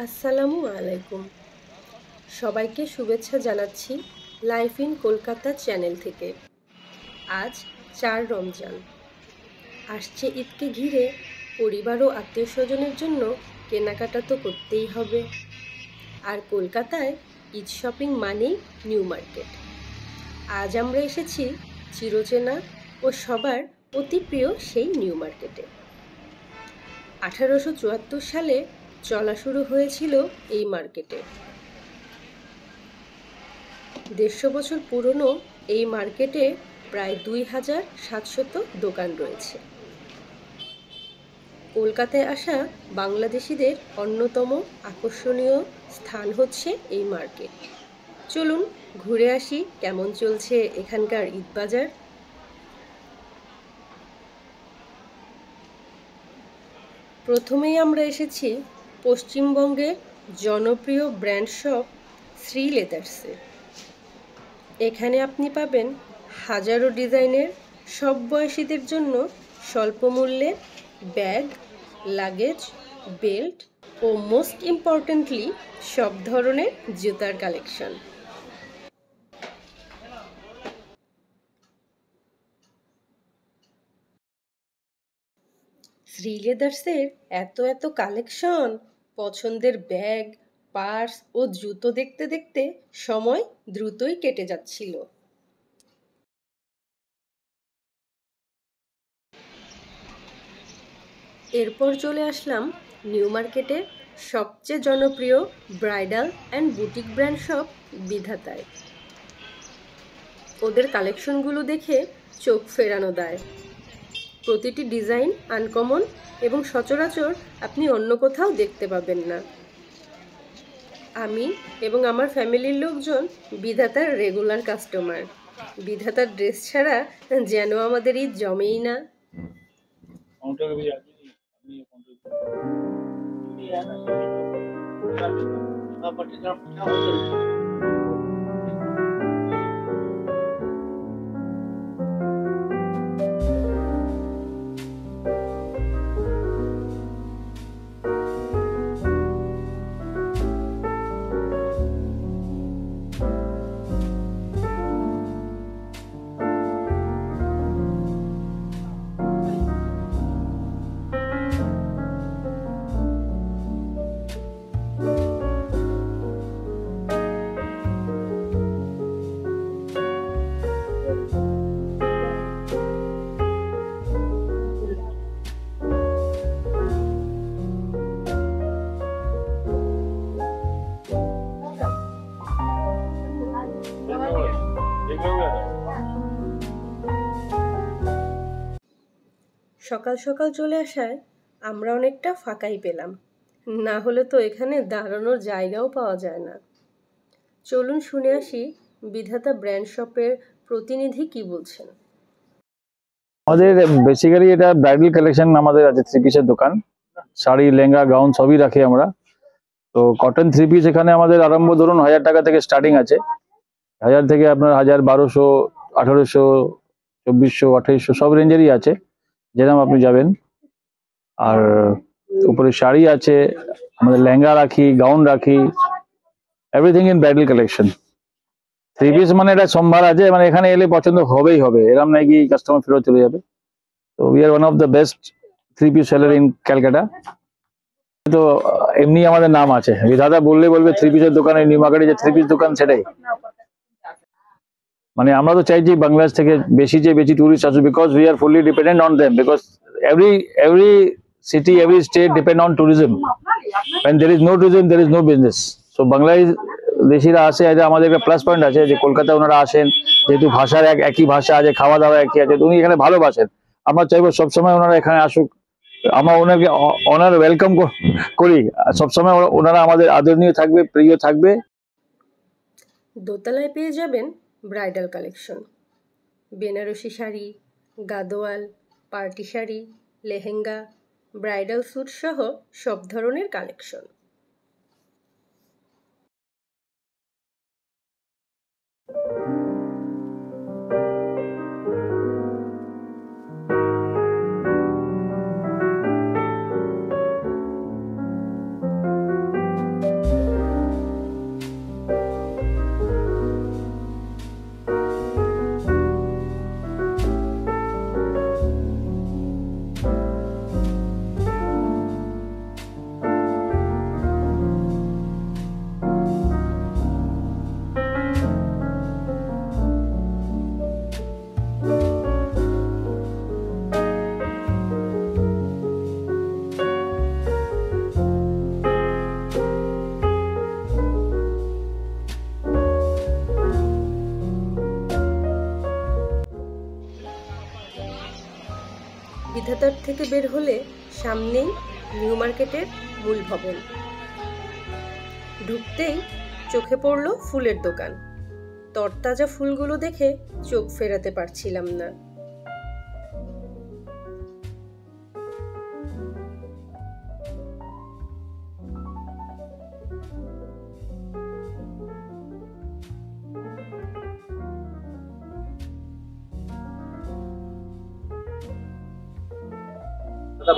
আসসালামু আলাইকুম। সবাইকে শুভেচ্ছা জানাচ্ছি লাইফ ইন কলকাতা চ্যানেল থেকে। আজ ৪ রমজান। আসছে ঈদকে ঘিরে পরিবার ও আত্মীয় স্বজনের জন্য কেনাকাটা তো করতেই হবে। আর কলকাতায় ঈদ শপিং মানেই নিউ মার্কেট। আজ আমরা এসেছি চিরচেনা ও সবার অতি প্রিয় সেই নিউ মার্কেটে। ১৮৭৪ সালে চলা শুরু হয়েছিল এই মার্কেটে। ১৫০ বছর পুরনো এই মার্কেটে প্রায় ২,৭০০ দোকান রয়েছে। কলকাতায় আসা বাংলাদেশিদের অন্যতম আকর্ষণীয় স্থান হচ্ছে এই মার্কেট। চলুন ঘুরে আসি কেমন চলছে এখানকার ঈদ বাজার। প্রথমেই আমরা এসেছি পশ্চিমবঙ্গের জনপ্রিয় ব্র্যান্ড শপ শ্রী লেদার্সে। এখানে আপনি পাবেন হাজারো ডিজাইনের সব বয়সীদের জন্য স্বল্প মূল্যে ব্যাগ, লাগেজ, বেল্ট ও মোস্ট ইম্পর্টেন্টলি সব ধরনের জুতার কালেকশন। শ্রী লেদার্সের এত কালেকশন, পছন্দের ব্যাগ, পার্স ও জুতো দেখতে দেখতে সময় দ্রুতই কেটে যাচ্ছিল। এরপর চলে আসলাম নিউ মার্কেটের সবচেয়ে জনপ্রিয় bridal and boutique brand shop বিধাতায়। ওদের কালেকশনগুলো দেখে চোখ ফেরানো দেয়। প্রতিটি ডিজাইন আনকমন এবং সচরাচর আপনি অন্য কোথাও দেখতে পাবেন না। আমি এবং আমার ফ্যামিলির লোকজন বিধাতার রেগুলার কাস্টমার। বিধাতার ড্রেস ছাড়া যেন আমাদের ঈদ জমেই না। সকাল সকাল চলে আসায় আমরা অনেকটা ফাঁকাই পেলাম, না হলে তো এখানে দাঁড়ানোর জায়গাও পাওয়া যায় না। চলুন শুনে আসি বিধাতা ব্র্যান্ড শপের প্রতিনিধি কি বলছেন। আমাদের বেসিক্যালি এটা ব্রাইডাল কালেকশন আমাদের আছে, থ্রি পিসের দোকান। শাড়ি, লেহেঙ্গা, গাউন সবই রাখি আমরা। তো কটন থ্রি পিস এখানে আমাদের আরম্ভ ধরুন 1,000 টাকা থেকে স্টার্টিং আছে। 1,000 থেকে আপনার 1,000, 1,200, 1,800, 2,400, 2,800 সব রেঞ্জেরই আছে, যেরকম আপনি যাবেন। আর উপরে শাড়ি আছে, আমাদের লেহেঙ্গা রাখি, গাউন রাখি, everything in bridal collection. Three piece মানে এটা সম্ভার আছে, মানে এখানে এলে পছন্দ হবেই হবে, এরকম নাই কি কাস্টমার ফেরত চলে যাবে। তো we are one of the best three piece seller in Calcutta. তো এমনি আমাদের নাম আছে, বিধাতা বললে বলবে থ্রি পিসের দোকানে, নিউ মার্কেটে যে থ্রি পিস দোকান সেটাই। মানে আমরা তো চাইছি বাংলাদেশ থেকে বেশি টুরিস্ট আসুক, because we are fully dependent on them, because every city, every state depend on tourism. when there is no tourism, there is no business. So বাংলাদেশিরা আসে, এটা আমাদের একটা প্লাস পয়েন্ট আছে যে কলকাতা ওনারা আসেন, যেহেতু ভাষার একই ভাষা আছে, খাওয়া দাওয়া একই আছে, উনি এখানে ভালোবাসেন। আমরা চাইবো সবসময় ওনারা এখানে আসুক, আমরা ওনাকে ওনার ওয়েলকাম করি, সবসময় ওনারা আমাদের আদরণীয় থাকবে, প্রিয় থাকবে। দোতলায় পেয়ে যাবেন bridal collection, Banarasi sari, Gadwal, party sari, lehenga, bridal suit সহ সব ধরনের কালেকশন। কলকাতার থেকে বের হলে সামনেই নিউ মার্কেটের মূল ভবন। ঢুকতেই চোখে পড়ল ফুলের দোকান। তরতাজা ফুলগুলো দেখে চোখ ফেরাতে পারছিলাম না।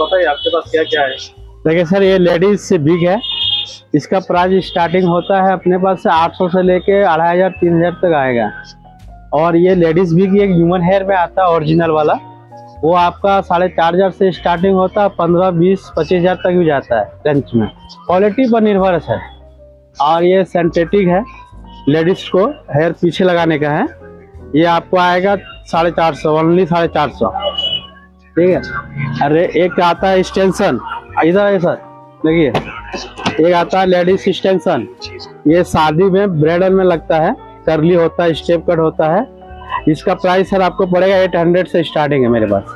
बताइए आपके पास क्या क्या है? देखिए सर, ये लेडीज से बिग है। इसका प्राइस स्टार्टिंग होता है अपने पास से 800 से लेके 2500 3000 तक आएगा। और ये लेडीज बिग एक ह्यूमन हेयर में आता है ओरिजिनल वाला, वो आपका 4500 से स्टार्टिंग होता है, 15 20 25,000 तक भी जाता है रेंज में। क्वालिटी पर निर्भर है सर। और ये सिंथेटिक है, लेडीज को हेयर पीछे लगाने का है। ये आपको आएगा 450, ओनली 450, ठीक है। अरे एक आता है एक्सटेंशन, इधर है सर, देखिए एक आता है लेडीज एक्सटेंशन। ये शादी में ब्राइडल में लगता है, कर्ली होता है, स्टेप कट होता है। इसका प्राइस सर आपको पड़ेगा 800 से स्टार्टिंग है मेरे पास।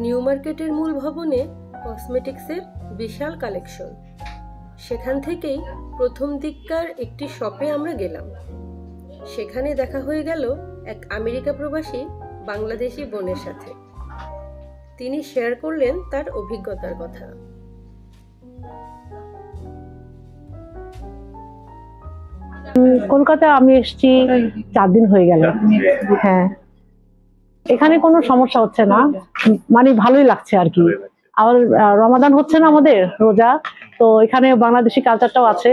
নিউ মার্কেটের মূল ভবনে কসমেটিক্সের বিশাল কালেকশন। সেখান থেকেই প্রথম দিককার একটি শপে আমরা গেলাম। সেখানে দেখা হয়ে গেল এক আমেরিকা প্রবাসী বাংলাদেশি বোনের সাথে। তিনি শেয়ার করলেন তার অভিজ্ঞতার কথা। কলকাতা আমি এসেছি 4 দিন হয়ে গেল। হ্যাঁ, এখানে কোনো সমস্যা হচ্ছে না, মানে ভালোই লাগছে আর কি। আবার রমাদান হচ্ছে না আমাদের, রোজা, তো এখানে বাংলাদেশি কালচারটাও আছে,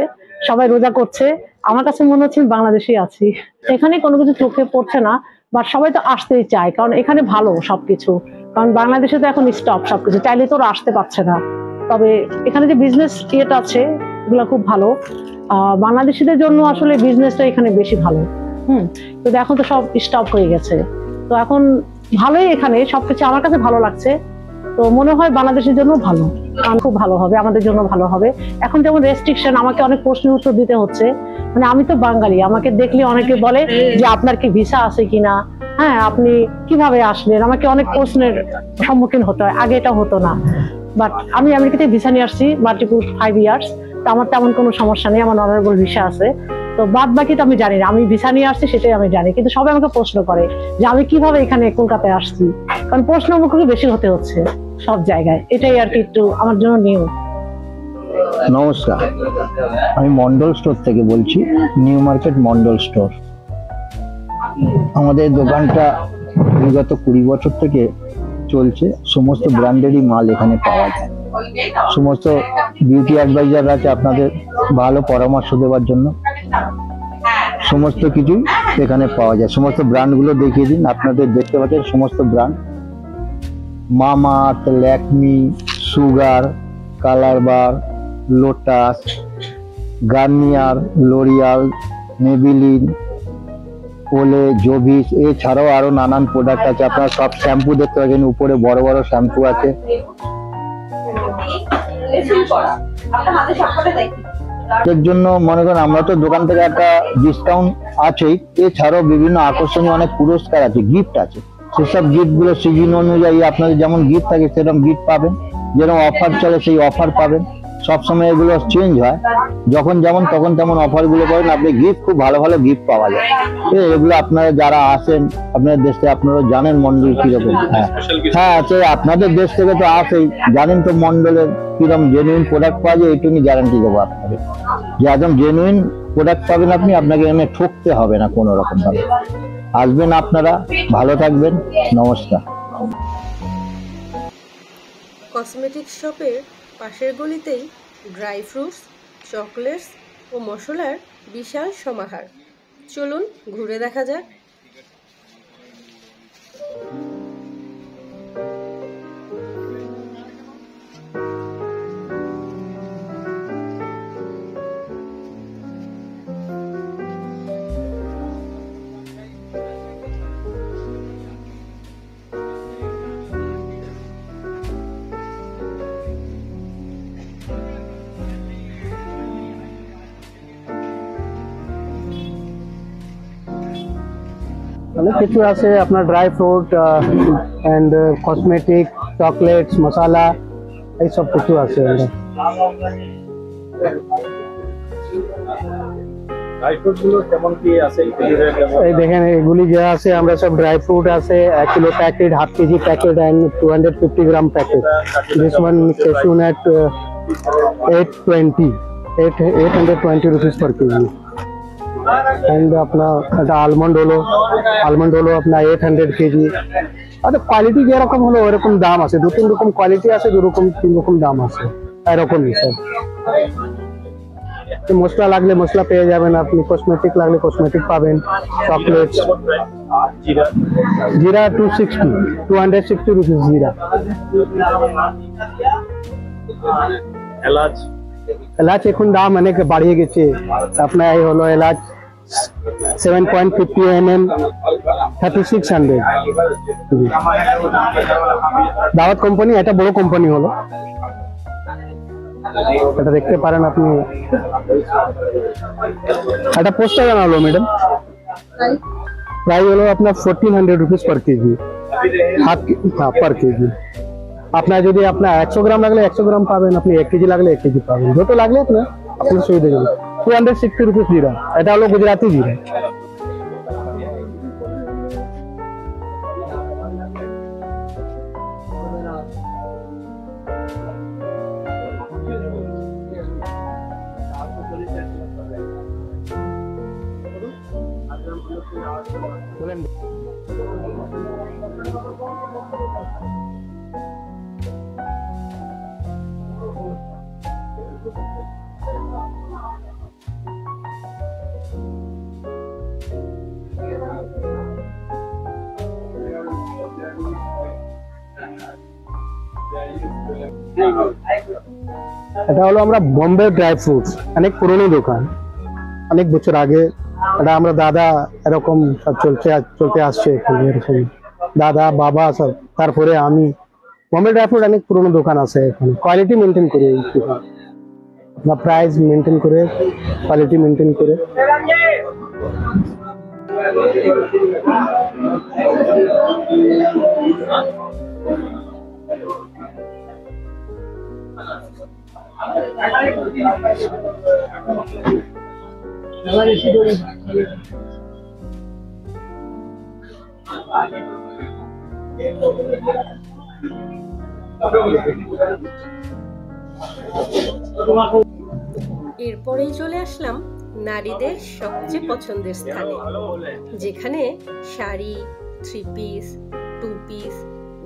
সবাই রোজা করছে। আমার কাছে মনে হচ্ছে বাংলাদেশি আছি। এখানে কোনো কিছু চোখে পড়ছে না, বাট সবাই তো আসতেই চায়, কারণ এখানে ভালো সবকিছু। কারণ বাংলাদেশে তো এখন স্টপ সবকিছু, চাইলে তো ওরা আসতে পারছে না। তবে এখানে যে বিজনেস ইয়েটা আছে এগুলো খুব ভালো। বাংলাদেশিদের জন্য আসলে বিজনেসটা এখানে বেশি ভালো। কিন্তু এখন তো সব স্টপ হয়ে গেছে, তো এখন ভালোই, এখানে সবকিছু আমার কাছে ভালো লাগছে। তো মনে হয় বাংলাদেশের জন্য ভালো, খুব ভালো হবে, আমাদের জন্য ভালো হবে। এখন যেমন রেস্ট্রিকশন, আমাকে অনেক প্রশ্নের উত্তর দিতে হচ্ছে। মানে আমি তো বাঙালি, আমাকে দেখলে অনেকে বলে যে আপনার কি ভিসা আছে কিনা, হ্যাঁ আপনি কিভাবে আসলেন, আমাকে অনেক প্রশ্নের সম্মুখীন হতে হয়। আগে এটা হতো না। বাট আমি আমেরিকাতে ভিসা নিয়ে আসছি মাল্টিপল 5 ইয়ার্স, তো আমার তেমন কোনো সমস্যা নেই, আমার অনারেবল ভিসা আছে। তো বাদ বাকি তো আমি জানি না, আমি ভিসা নিয়ে আসছি সেটাই আমি জানি। কিন্তু সবাই আমাকে প্রশ্ন করে যে আমি কিভাবে এখানে কলকাতায় আসছি, কারণ প্রশ্ন মুখোমুখি বেশি হতে হচ্ছে সব জায়গায়। এটাই আর কি একটু আমার জন্য নিউ। নমস্কার, আমি মন্ডল স্টোর থেকে বলছি, নিউ মার্কেট মন্ডল স্টোর। আমাদের দোকানটা বিগত 20 বছর থেকে চলছে। সমস্ত ব্র্যান্ডেরই মাল এখানে পাওয়া যায়। সমস্ত বিউটি অ্যাডভাইজার আছে আপনাদের ভালো পরামর্শ দেওয়ার জন্য। সমস্ত কিছুই এখানে পাওয়া যায়। সমস্ত ব্র্যান্ডগুলো দেখিয়ে দিন। আপনাদের দেখতে পাচ্ছেন সমস্ত brand, Mamaearth, Lakme, Sugar, Colorbar, Lotus, Garnier, L'Oreal, Maybelline, Olay, Jovees, এছাড়াও আরো নানান প্রোডাক্ট আছে। আপনারা সব শ্যাম্পু দেখতে পাচ্ছেন, উপরে বড় বড় শ্যাম্পু আছে। এর জন্য মনে করেন আমরা তো দোকান থেকে একটা ডিসকাউন্ট আছেই, এছাড়াও বিভিন্ন আকর্ষণীয় অনেক পুরস্কার আছে, গিফট আছে। সেসব গিফট গুলো সিজন অনুযায়ী আপনাদের যেমন গিফট থাকে সেরকম গিফট পাবেন, যেরকম অফার চলে সেই অফার পাবেন। সবসময় এগুলো চেঞ্জ হয়, যখন যেমন তখন তেমন অফার গুলো পাবেন। আপনি গিফট খুব ভালো ভালো গিফট পাওয়া যায়। এগুলো আপনারা যারা আসেন আপনাদের দেশ থেকে, আপনারা জানেন মন্ডল কিরকম। হ্যাঁ, আপনাদের দেশ থেকে তো আসেই, জানেন তো মন্ডলের কিরকম জেনুইন প্রোডাক্ট পাওয়া যায়। এইটুকু গ্যারান্টি দেবো আপনাকে যে একদম জেনুইন প্রোডাক্ট পাবেন আপনি, আপনাকে এখানে ঠকতে হবে না কোনো রকম ভাবে। আসবেন আপনারা, ভালো থাকবেন, নমস্কার। কসমেটিক্স শপের পাশের গলিতেই ড্রাই ফ্রুটস, চকলেটস ও মশলার বিশাল সমাহার। চলুন ঘুরে দেখা যাক। অনেক কিছু আছে আপনার dry fruit and cosmetic, chocolates, মশলা, এই সব কিছু আছে। ড্রাই ফ্রুট গুলো কেমন কি আছে? এই দেখেন এগুলি যা আছে আমরা সব ড্রাই ফ্রুট আছে 1 kilo packet, half kg packet and 250 gram packet. This one cashew nut 820 rupees per kg। And अपना आलमंड হলো আপনার 800 কেজি। আর কোয়ালিটি যেরকম হলো ওরকম দাম আছে, 2-3 রকম কোয়ালিটি আছে, 2-3 রকম দাম আছে, এরকমই সব। তো মশলা লাগলে মশলা পেয়ে যাবেন আপনি, কসমেটিক লাগলে কসমেটিক পাবেন, চকলেটস। জিরা 260 রুপিস জিরা। এলাচ এখন দাম অনেক বাড়িয়ে গেছে, আপনার এই হলো এলাচ 7.50 mm 3600। দাওয়াত কোম্পানি, এটা বড় কোম্পানি হলো, এটা দেখতে পারেন আপনি। এটা পোস্টার হলো ম্যাডাম, প্রাইস হলো আপনার 1400 রুপিস পার কেজি, পার কেজি। আপনার যদি আপনার 100 গ্রাম লাগলে 100 গ্রাম পাবেন, আপনি 1 কেজি লাগলে 1 কেজি পাবেন, যত লাগলে আপনার সুবিধা হবে। 260 রুপিস জিরা, এটা হলো গুজরাটি জিরা। এটা হলো আমরা বোম্বে ড্রাই ফ্রুটস, অনেক পুরনো দোকান, অনেক বছর আগে এটা আমরা দাদা এরকম সব চলতে আসছে এরকম, দাদা বাবা সব, তারপরে আমি। বোম্বে ড্রাই ফ্রুট অনেক পুরনো দোকান আছে এখানে, কোয়ালিটি মেনটেন করে আপনার প্রাইস মেনটেন করে, কোয়ালিটি মেনটেন করে। এরপরেই চলে আসলাম নারীদের সবচেয়ে পছন্দের স্থানে, যেখানে শাড়ি, 3 পিস, 2 পিস,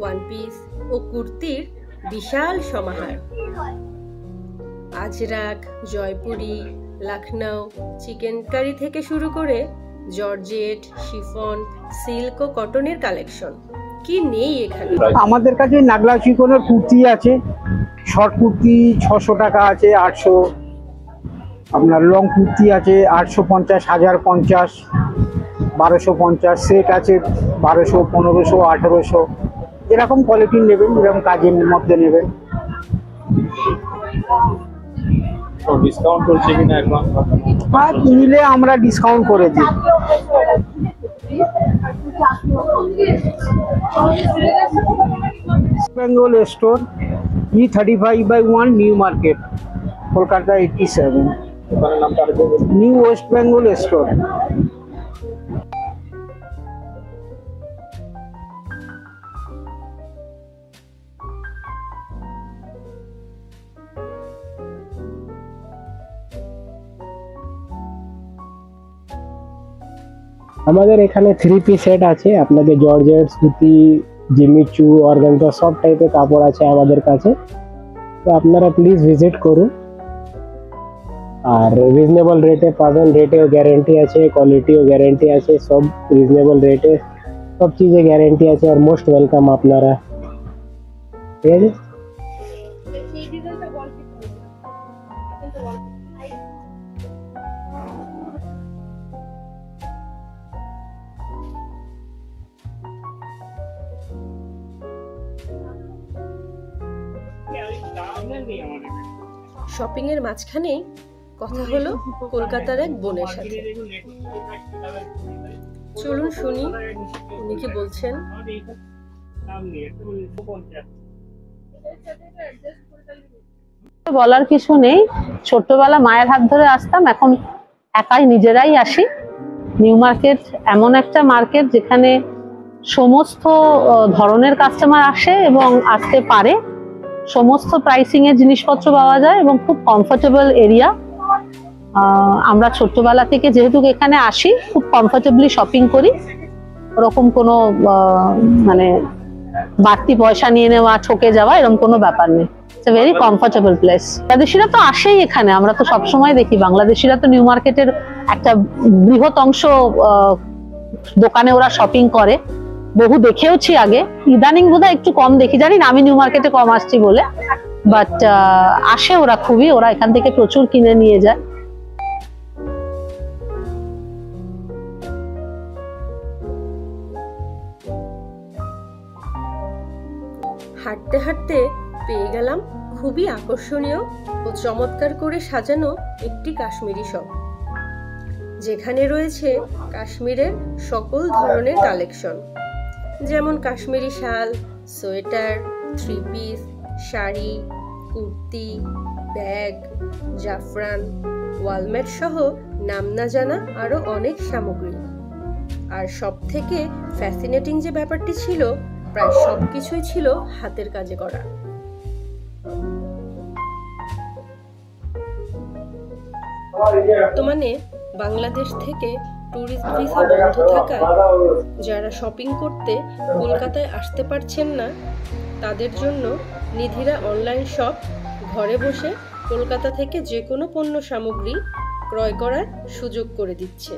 1 পিস ও কুর্তির বিশাল সমাহার। আজরাক, জয়পুরি, লখনউ, চিকেন কারি থেকে শুরু করে জর্জেট, শিফন, সিল্ক ও কটনের কালেকশন কি নেই এখানে। আমাদের কাছে নাগলা চিকনের কুর্তি আছে, শর্ট কুর্তি 600 টাকা আছে, 800। আপনার লং কুর্তি আছে 850, 1050, 1250। সেট আছে 1200, 1500, 1800, যেরকম কোয়ালিটি নেবেন, যেরকম কাজের মধ্যে নেবেন। ডিসকাউন্ট চলছে কিনা এখন? হ্যাঁ, নিলে আমরা ডিসকাউন্ট করে দিই। Bengal store, E35/1 new market, Kolkata 87। New West Bengal store. আমাদের এখানে 3 পিস সেট আছে, আপনাদের জর্জেট, সুতি, জিমিচু, অর্গানজা সব টাইপের কাপড় আছে আমাদের কাছে। তো আপনারা প্লিজ ভিজিট করুন, আর রিজনেবল রেটে পাবেন, রেটেও গ্যারেন্টি আছে, কোয়ালিটিও গ্যারেন্টি আছে, সব রিজনেবল রেটে, সব চीजें গ্যারেন্টি আছে। আর মোস্ট ওয়েলকাম আপনারা, ঠিক আছে। শপিং এর মাঝখানেই কথা হলো কলকাতার এক বোনের সাথে। চলুন শুনি উনি কি বলছেন। বলার কিছু নেই, ছোট্টবেলা মায়ের হাত ধরে আসতাম, এখন একাই নিজেরাই আসি। নিউ মার্কেট এমন একটা মার্কেট যেখানে সমস্ত ধরনের কাস্টমার আসে এবং আসতে পারে, সমস্ত প্রাইসিং এর জিনিসপত্র পাওয়া যায় এবং খুব কমফোর্টেবল এরিয়া। আমরা ছোট্টবেলা থেকে যেহেতু এখানে আসি, খুব কমফোর্টেবলি শপিং করি, ওরকম কোনো মানে বাড়তি পয়সা নিয়ে নেওয়া, ঠকে যাওয়া এরকম কোনো ব্যাপার নেই। It's a very comfortable place. বাংলাদেশিরা তো আসেই এখানে, আমরা তো সবসময় দেখি বাংলাদেশিরা তো নিউ মার্কেটের একটা বৃহৎ অংশ দোকানে ওরা শপিং করে, বহু দেখেওছি আগে, ইদানিং বোধহয় একটু কম দেখি, জানি না, আমি নিউ মার্কেটে কম আসছি বলে, বাট আসে ওরা খুবই, ওরা এখান থেকে প্রচুর কিনে নিয়ে যায়। হাঁটতে হাঁটতে পেয়ে গেলাম খুবই আকর্ষণীয় ও চমৎকার করে সাজানো একটি কাশ্মীরি শপ, যেখানে রয়েছে কাশ্মীরের সকল ধরনের কালেকশন, যেমন কাশ্মীরি শাল, sweater, three piece, sari, kurti, bag, জাফরান, ওয়ালম্যাট সহ নাম না জানা আরো অনেক সামগ্রী। আর সব থেকে ফ্যাসিনেটিং যে ব্যাপারটি ছিল, প্রায় সবকিছুই ছিল হাতের কাজে করা। বর্তমানে বাংলাদেশ থেকে ট্যুরিস্ট ভিসা বন্ধ থাকায় যারা শপিং করতে কলকাতায় আসতে পারছেন না, তাদের জন্য নিধিরা অনলাইন শপ ঘরে বসে কলকাতা থেকে যে কোনো পণ্য সামগ্রী ক্রয় করার সুযোগ করে দিচ্ছে।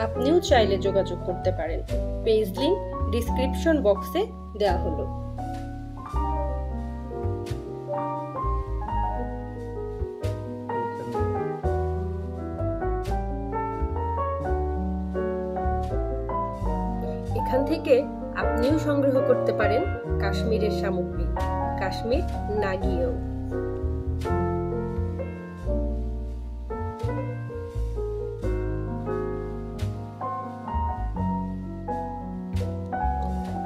আপনিও চাইলে যোগাযোগ করতে পারেন, পেজ লিংক ডিসক্রিপশন বক্সে দেওয়া হলো। এখান থেকে আপনিও সংগ্রহ করতে পারেন কাশ্মীরের সামগ্রী, কাশ্মীর না গিয়েও।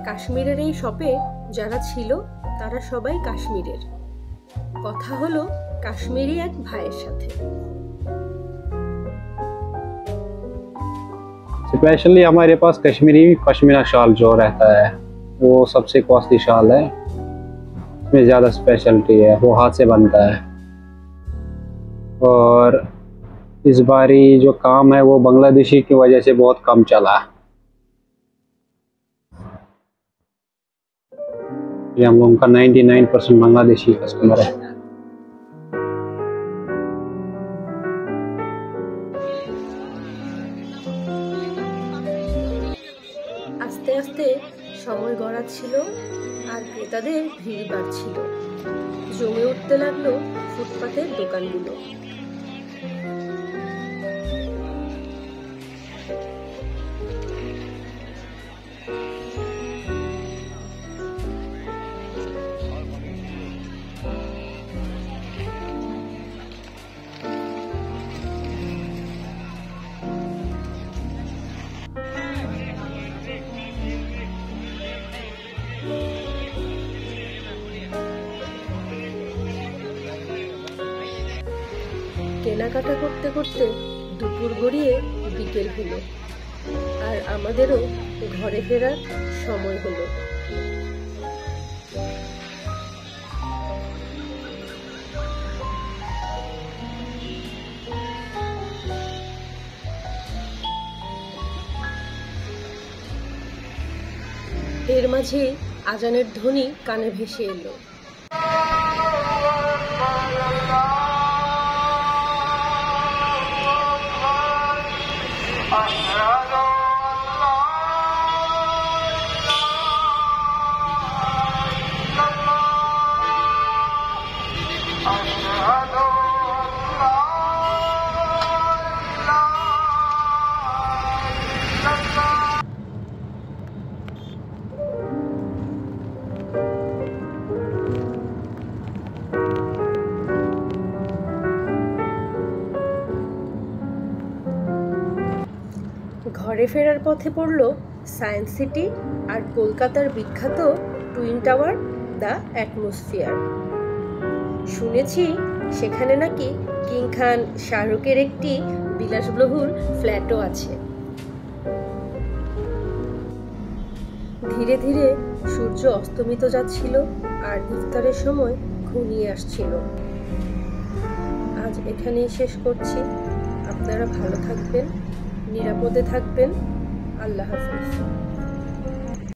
কাশ্মীরের এই শপে যারা ছিল তারা সবাই কাশ্মীরের। কথা হলো কাশ্মীরি এক ভাইয়ের সাথে। स्पेशली हमारे पास कश्मीरी पश्मीना शॉल जो रहता है वो सबसे कॉस्टली शॉल है, इसमें ज़्यादा स्पेशलिटी है, वो हाथ से बनता है। और इस बारी जो काम है वो बांग्लादेशी की वजह से बहुत कम चला है। ये हम लोगों का 99% बांग्लादेशी कस्टमर है। আস্তে আস্তে সময় গড়াচ্ছিল আর ক্রেতাদের ভিড় বাড়ছিল, জমে উঠতে লাগলো ফুটপাতের দোকানগুলো। কেনাকাটা করতে করতে দুপুর গড়িয়ে বিকেল হলো, আর আমাদেরও ঘরে ফেরার সময় হলো। এর মাঝে আজানের ধ্বনি কানে ভেসে এলো। ঘরে ফেরার পথে পড়ল সায়েন্স সিটি আর কলকাতার বিখ্যাত টুইন টাওয়ার দ্য অ্যাটমসফিয়ার। শুনেছি সেখানে নাকি কিং খান শাহরুখের একটি বিলাসবহুল ফ্ল্যাটও আছে। ধীরে ধীরে সূর্য অস্তমিত যাচ্ছিল আর ইফতারের সময় ঘনিয়ে আসছিল। আজ এখানেই শেষ করছি। আপনারা ভালো থাকবেন, নিরাপদে থাকবেন। আল্লাহ হাফেজ।